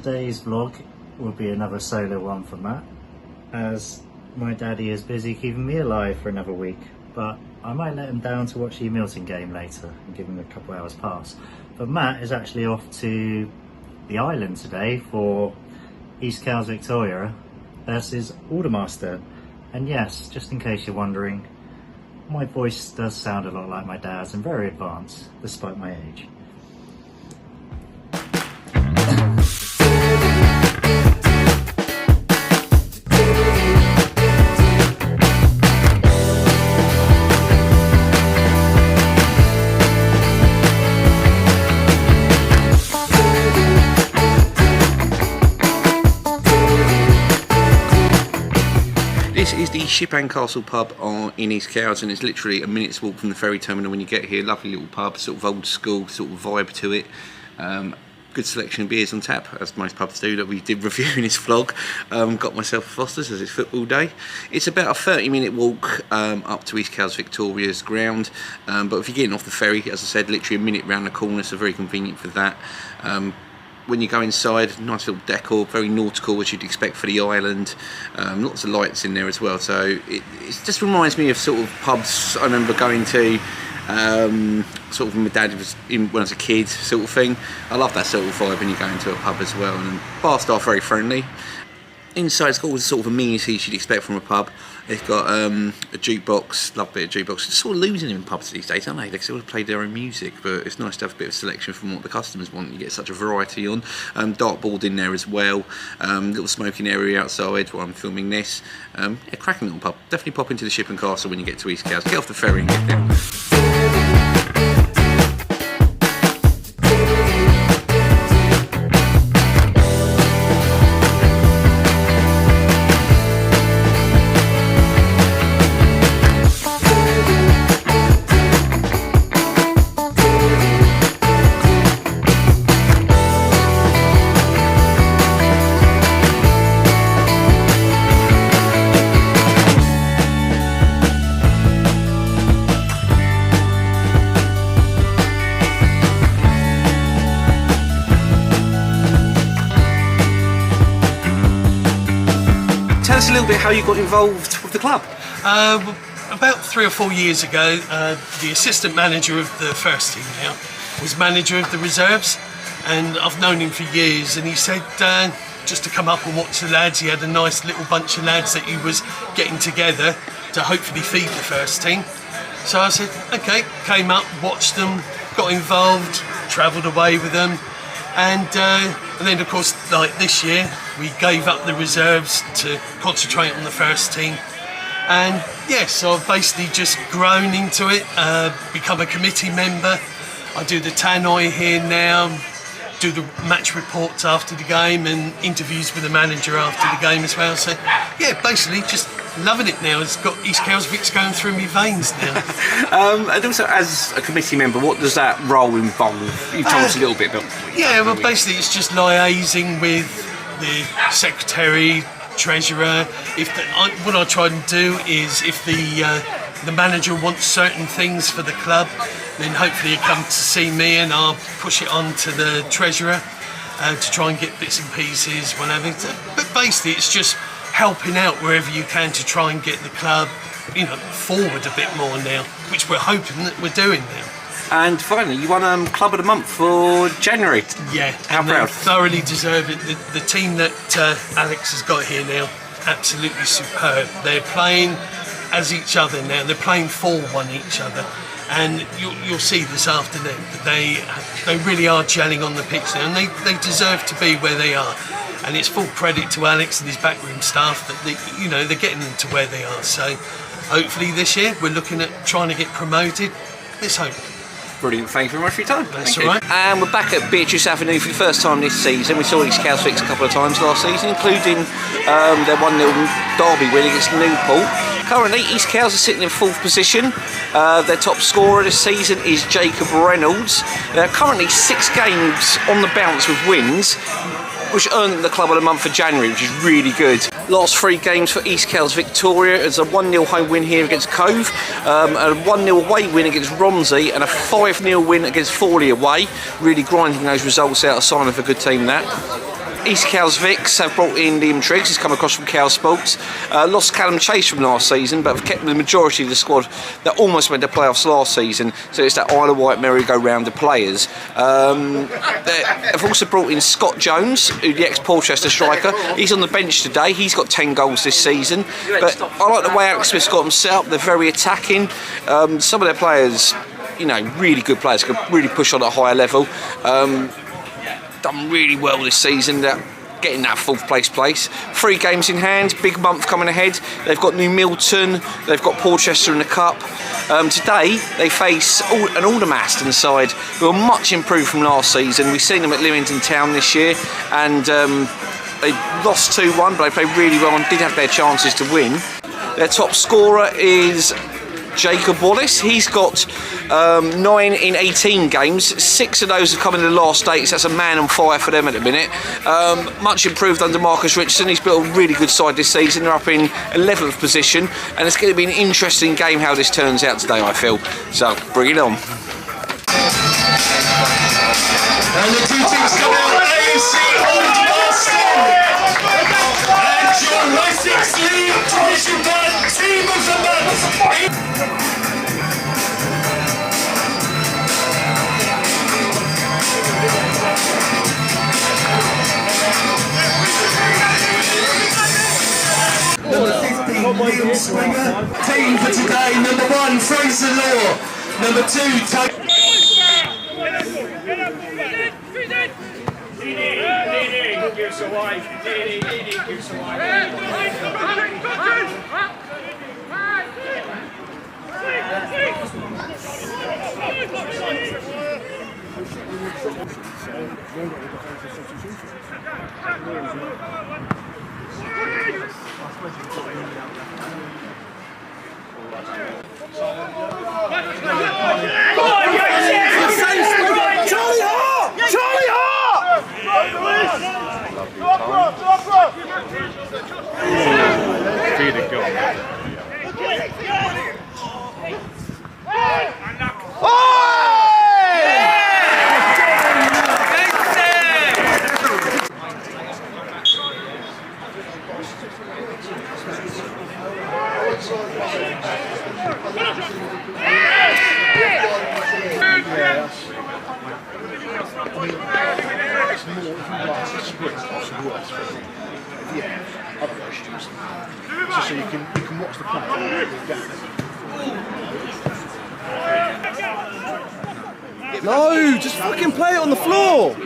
today's vlog will be another solo one for Matt, as my daddy is busy keeping me alive for another week, but I might let him down to watch the Milton game later and give him a couple hours pass. But Matt is actually off to the island today for East Cowes Victoria versus Aldermaston. And yes, just in case you're wondering, my voice does sound a lot like my dad's and very advanced, despite my age. This is the Ship and Castle pub in East Cowes, and it's literally a minute's walk from the ferry terminal when you get here. Lovely little pub, sort of old school sort of vibe to it. Good selection of beers on tap, as most pubs do, that we did review in this vlog. Got myself a Foster's as it's football day. It's about a 30-minute walk up to East Cowes Victoria's ground, but if you're getting off the ferry, as I said, literally a minute round the corner, so very convenient for that. When you go inside, nice little decor, very nautical as you'd expect for the island. Lots of lights in there as well, so it just reminds me of sort of pubs I remember going to sort of when my dad was in when I was a kid, sort of thing. I love that sort of vibe when you go into a pub as well, and bar staff very friendly. Inside it's got all the sort of amenities you'd expect from a pub. It's got a jukebox, love a bit of jukebox. It's sort of losing them in pubs these days, aren't they? They sort of play their own music, but it's nice to have a bit of selection from what the customers want. You get such a variety on. Dartboard in there as well. Little smoking area outside while I'm filming this. Yeah, cracking little pub. Definitely pop into the Ship and Castle when you get to East Cowes. Get off the ferry and get there. Tell us a little bit how you got involved with the club. About 3 or 4 years ago, the assistant manager of the first team now was manager of the reserves, and I've known him for years, and he said just to come up and watch the lads. He had a nice little bunch of lads that he was getting together to hopefully feed the first team. So I said, okay, came up, watched them, got involved, travelled away with them, and then of course, like this year, we gave up the reserves to concentrate on the first team. And yes, so I've basically just grown into it, become a committee member. I do the tannoy here now, do the match reports after the game and interviews with the manager after the game as well. So yeah, basically just loving it now. It's got East Cowes Vic's going through my veins now. And also, as a committee member, what does that role involve? You've told us a little bit about. Yeah, well, basically it's just liaising with the secretary, treasurer. What I try and do is, if the manager wants certain things for the club, then hopefully he'll come to see me and I'll push it on to the treasurer to try and get bits and pieces, whatever. But basically it's just helping out wherever you can to try and get the club, forward a bit more now, which we're hoping that we're doing now. And finally, you won Club of the Month for January. Yeah, how proud? Thoroughly deserve it. The team that Alex has got here now, absolutely superb. They're playing as each other now. They're playing for each other, and you'll see this afternoon that they really are gelling on the pitch now, and they deserve to be where they are. And it's full credit to Alex and his backroom staff that they're getting them to where they are. So hopefully this year we're looking at trying to get promoted. Let's hope. Brilliant, thank you very much for your time. That's all right. And we're back at Beatrice Avenue for the first time this season. We saw East Cowes Vic a couple of times last season, including their 1-0 derby win against Newport. Currently, East Cowes are sitting in 4th position. Their top scorer this season is Jacob Reynolds. They're currently 6 games on the bounce with wins, which earned the Club of the Month for January, which is really good. Last 3 games for East Cowes Victoria. It's a 1-0 home win here against Cove, a 1-0 away win against Romsey, and a 5-0 win against Fawley away. Really grinding those results out, a sign of a good team that. East Cowes Vicks have brought in Liam Triggs, he's come across from Cowes Sports. Lost Callum Chase from last season, but have kept the majority of the squad that almost made the playoffs last season, so it's that Isle of Wight merry-go-round of players. They've also brought in Scott Jones, who's the ex-Porchester striker. He's on the bench today, he's got 10 goals this season, but I like the way Alex Smith's got them set up. They're very attacking. Some of their players, you know, really good players, can really push on at a higher level. Done really well this season, getting that 4th place. 3 games in hand, big month coming ahead. They've got New Milton, they've got Porchester in the Cup. Today they face an Aldermaston side who are much improved from last season. We've seen them at Lymington Town this year, and they lost 2-1, but they played really well and did have their chances to win. Their top scorer is Jacob Wallace. He's got 9 in 18 games. 6 of those have come in the last 8, so that's a man on fire for them at the minute. Much improved under Marcus Richardson. He's built a really good side this season. They're up in 11th position, and it's going to be an interesting game how this turns out today, I feel. So bring it on. And the 2 teams come out, AFC Aldermaston and your Wessex League Division One team of the month. Number 15, Liam Springer. Team for today, number 1, Fraser Law. Number 2, Tony. Just so you can watch the play. No, just fucking play it on the floor.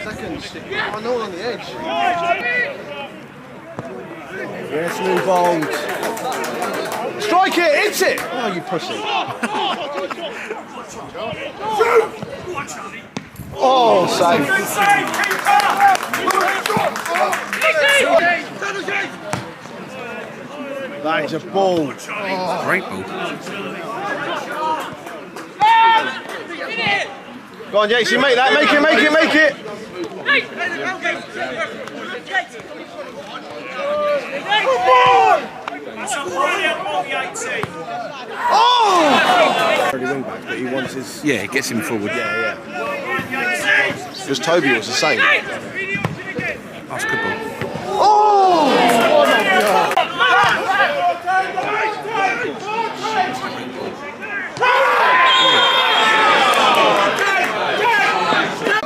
Seconds. I know on the edge. Yes, move on. Strike it, hit it! Oh, you pussy. Oh, save. That is a ball. Oh. Great ball. Go on, Jason, make that. Make it. Oh! Wing back, but he wants his. Yeah, it gets him forward. Yeah. Because Toby was the same. That's a good ball. Oh!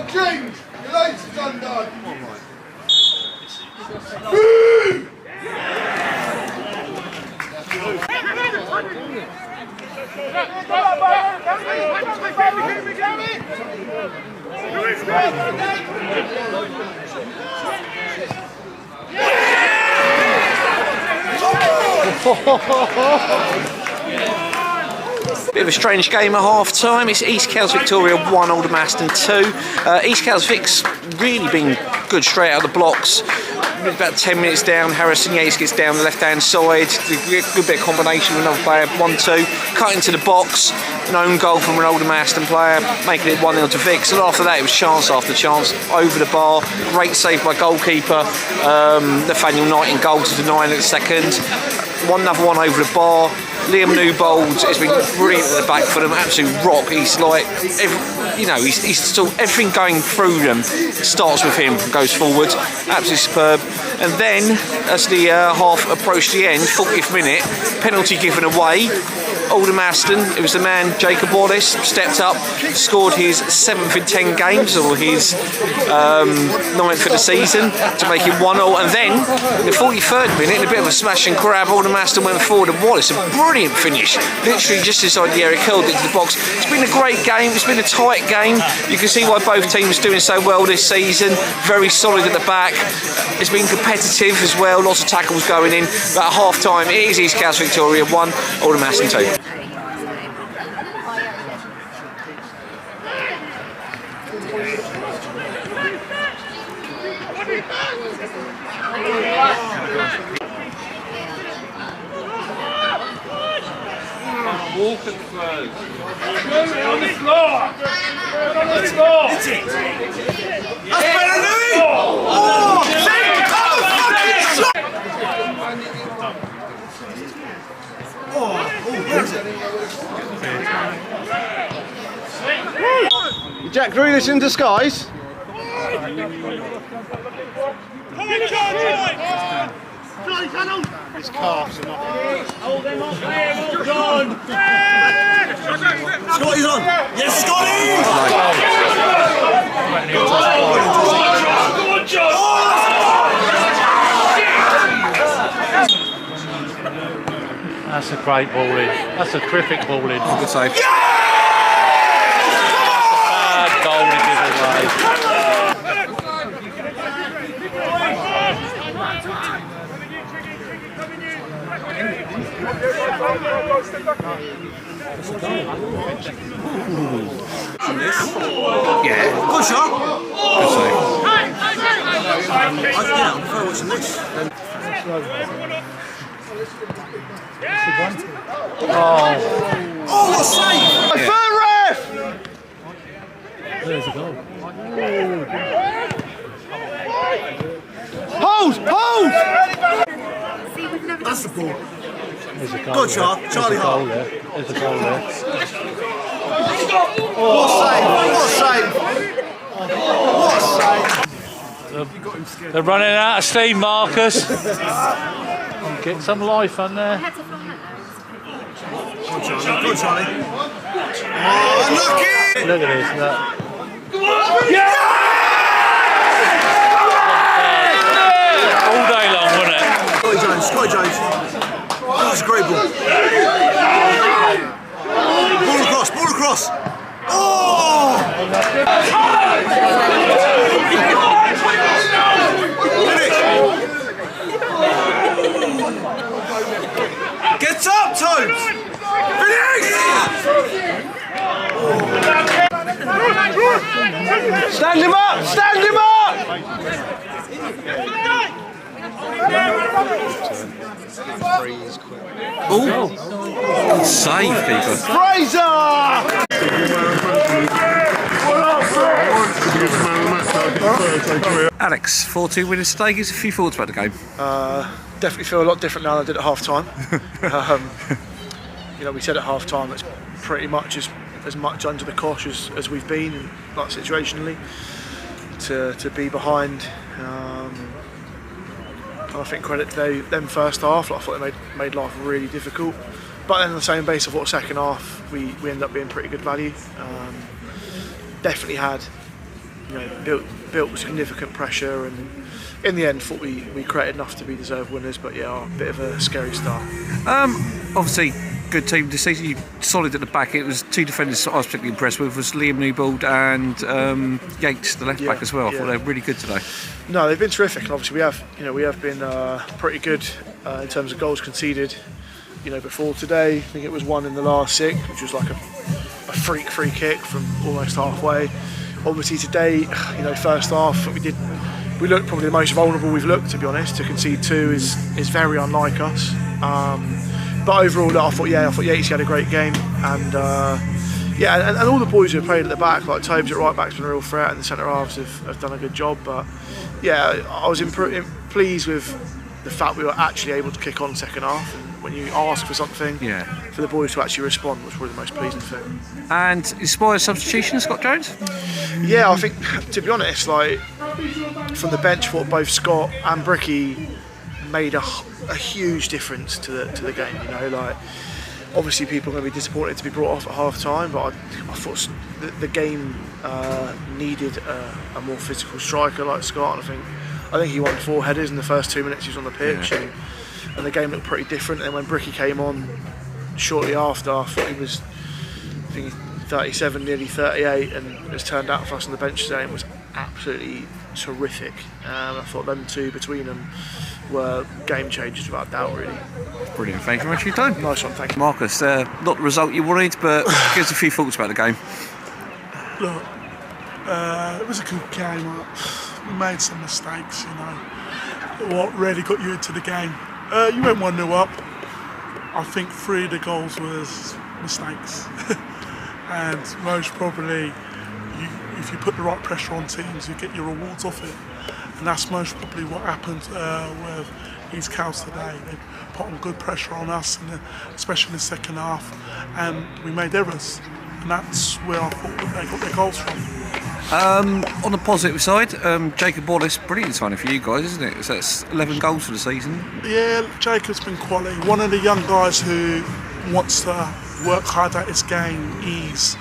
King, your lace is undone. Bit of a strange game at half time. It's East Cowes Victoria 1, Aldermaston 2. East Cowes Vic's really been good straight out of the blocks. About 10 minutes down, Harrison Yates gets down the left hand side. Good bit of combination with another player, 1-2. Cut into the box, an own goal from an Aldermaston player, making it 1-0 to Vic. So after that, it was chance after chance over the bar. Great save by goalkeeper Nathaniel Knight in goal to deny it at second. Another one over the bar. Liam Newbold has been brilliant at the back for them, absolute rock. He's like, he's still, everything going through them starts with him and goes forward. Absolutely superb. And then, as the half approached the end, 40th minute, penalty given away. Aldermaston, it was the man Jacob Wallace, stepped up, scored his 7th in 10 games, or his 9th for the season, to make it 1-0. And then, in the 43rd minute, in a bit of a smash and grab, Aldermaston went forward, and Wallace, a brilliant finish, literally just inside the area, curled into the box. It's been a great game, it's been a tight game. You can see why both teams are doing so well this season. Very solid at the back. It's been competitive as well, lots of tackles going in. But at half time, it is East Coast Victoria 1, Aldermaston 2. Walk and throw. On the floor! On the floor! Hit it! That's better, Louis! Oh! Jack Grealish in disguise. His calves are not. Hold them up there, well done! Scotty's on! Yes, Scotty! Good job! That's a great ball in. That's a terrific ball in. Good save. Bad goal to give away. Yeah. Good shot! Good save. I prefer watching this. Oh, what a save! Yeah. Third ref! There's a goal. Hold! Hold! That's the ball. There's a goal. Good shot, Charlie Hart. There's a goal there. What a save! What a save! They're running out of steam, Marcus. Get some life on there. Good, Charlie. Good, Charlie. Oh, unlucky! Look at this. Look. All day long, wasn't it? Scotty Jones. Oh, that's a great ball. Ball across. Oh! Get up, Tones! Finish! Stand him up! Stand him up! Oh, save, keeper. Fraser! Alex, 4-2 winners today. Give us a few thoughts about the game. Definitely feel a lot different now than I did at half time. We said at half time it's pretty much as much under the cosh as we've been, like situationally, to be behind. I think credit to them first half. I thought they made life really difficult. But then on the same base, I thought second half we ended up being pretty good value. Definitely had built significant pressure, and in the end thought we created enough to be deserved winners. But yeah, a bit of a scary start. Obviously, good team this season. You solid at the back. It was two defenders I was particularly impressed with. Was Liam Newbold and Yates, the left back as well. I thought they were really good today. No, they've been terrific, and obviously we have been pretty good in terms of goals conceded. Before today, I think it was one in the last 6, which was like a freak free kick from almost halfway. Obviously today, first half we looked probably the most vulnerable we've looked, to be honest. To concede 2 is very unlike us. But overall, I thought Yates had a great game, and and all the boys who have played at the back, like Tobes at right back's been a real threat, and the centre halves have done a good job. But yeah, I was pleased with the fact we were actually able to kick on second half. And when you ask for something, Yeah. for the boys to actually respond was probably the most pleasing thing. And inspired substitution, Scott Jones? Yeah, I think, to be honest, like from the bench, I thought both Scott and Bricky made a huge difference to the game. You know, like obviously people are going to be disappointed to be brought off at half time, but I thought the game needed a more physical striker like Scott, and I think he won 4 headers in the first 2 minutes he was on the pitch, and the game looked pretty different. And when Bricky came on shortly after, I thought he was, I think 37, nearly 38, and has turned out for us on the bench today and was absolutely terrific. I thought them two between them were game changers without doubt, really. Brilliant, thank you very much for your time. Nice one, thank you. Marcus, not the result you wanted, but give us a few thoughts about the game. Look, it was a good game. We made some mistakes, you know. What really got you into the game? You went 1-0 up. I think 3 of the goals was mistakes. And most probably, if you put the right pressure on teams, you get your rewards off it. And that's most probably what happened with East Cows today. They put on good pressure on us, especially in the second half, and we made errors. And that's where I thought that they got their goals from. On the positive side, Jacob Wallace, brilliant signing for you guys, isn't it? So that's 11 goals for the season. Yeah, Jacob's been quality. One of the young guys who wants to work hard at his game. He's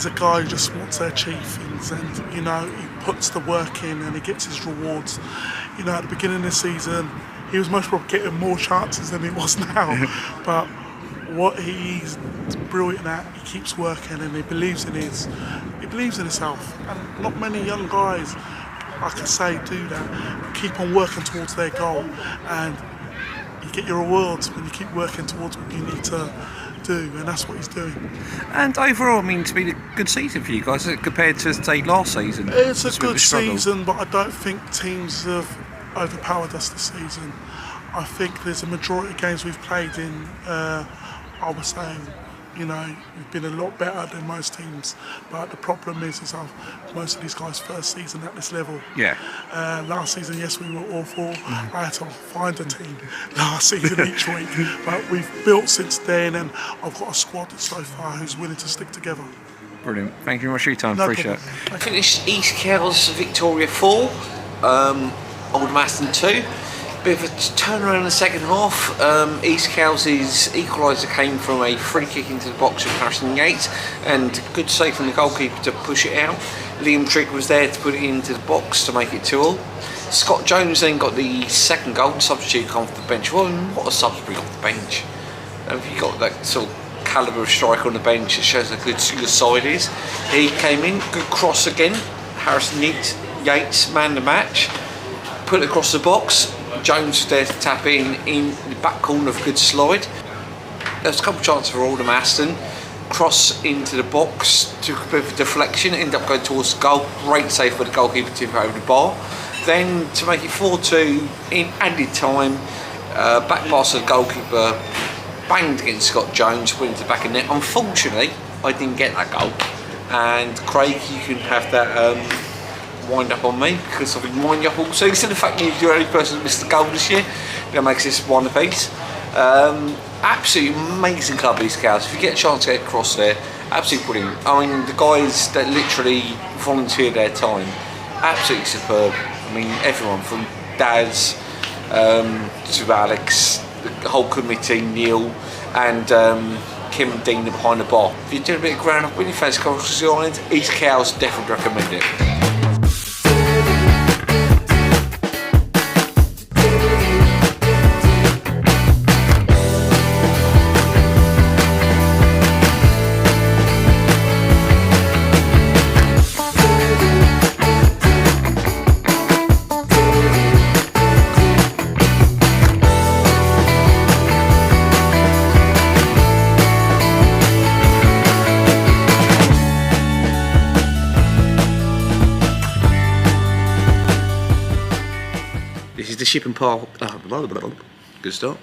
a guy who just wants to achieve things, and you know, he puts the work in and he gets his rewards. You know, at the beginning of the season, he was most probably getting more chances than he was now. But what he's brilliant at, he keeps working and he believes in himself. And not many young guys, like I say, do that. Keep on working towards their goal, and you get your rewards when you keep working towards what you need to do, and that's what he's doing. And overall, I mean, it's been a good season for you guys compared to, say, last season. It's a good season, but I don't think teams have overpowered us this season. I think there's a majority of games we've played in, I was saying, you know, we've been a lot better than most teams, but the problem is most of these guys' first season at this level. Yeah. Last season, yes, we were awful. I had to find a team last season each week, but we've built since then, and I've got a squad so far who's willing to stick together. Brilliant. Thank you very much for your time. No Appreciate problem. it. Finished East Cows Victoria 4, Aldermaston 2. Bit of a turnaround in the second half. East Cows' equaliser came from a free kick into the box of Harrison Yates, and good save from the goalkeeper to push it out. Liam Trigg was there to put it into the box to make it 2-2. Scott Jones then got the second goal, substitute come off the bench. Well, what a substitute off the bench. If you got that sort of calibre of striker on the bench, it shows how good your side is. He came in, good cross again. Harrison Yates manned the match, put it across the box. Jones was there to tap in the back corner of a good slide. There was a couple of chances for Aldermaston. Cross into the box, took a bit of a deflection, ended up going towards the goal. Great save for the goalkeeper to tip over the bar. Then to make it 4-2 in added time, back pass of the goalkeeper banged against Scott Jones, went into the back of the net. Unfortunately, I didn't get that goal. And Craig, you can have that wind up on me, because I've been winding up all season. The fact that you're the only person that missed the goal this year, that makes this one apiece. Absolutely amazing club, East Cows. If you get a chance to get across there, absolutely brilliant. I mean, the guys that literally volunteer their time, absolutely superb. I mean, everyone from Daz to Alex, the whole committee, Neil, and Kim and Dean behind the bar. If you're doing a bit of ground up when you fancy across the island, East Cows, definitely recommend it. Ship and Park, good start.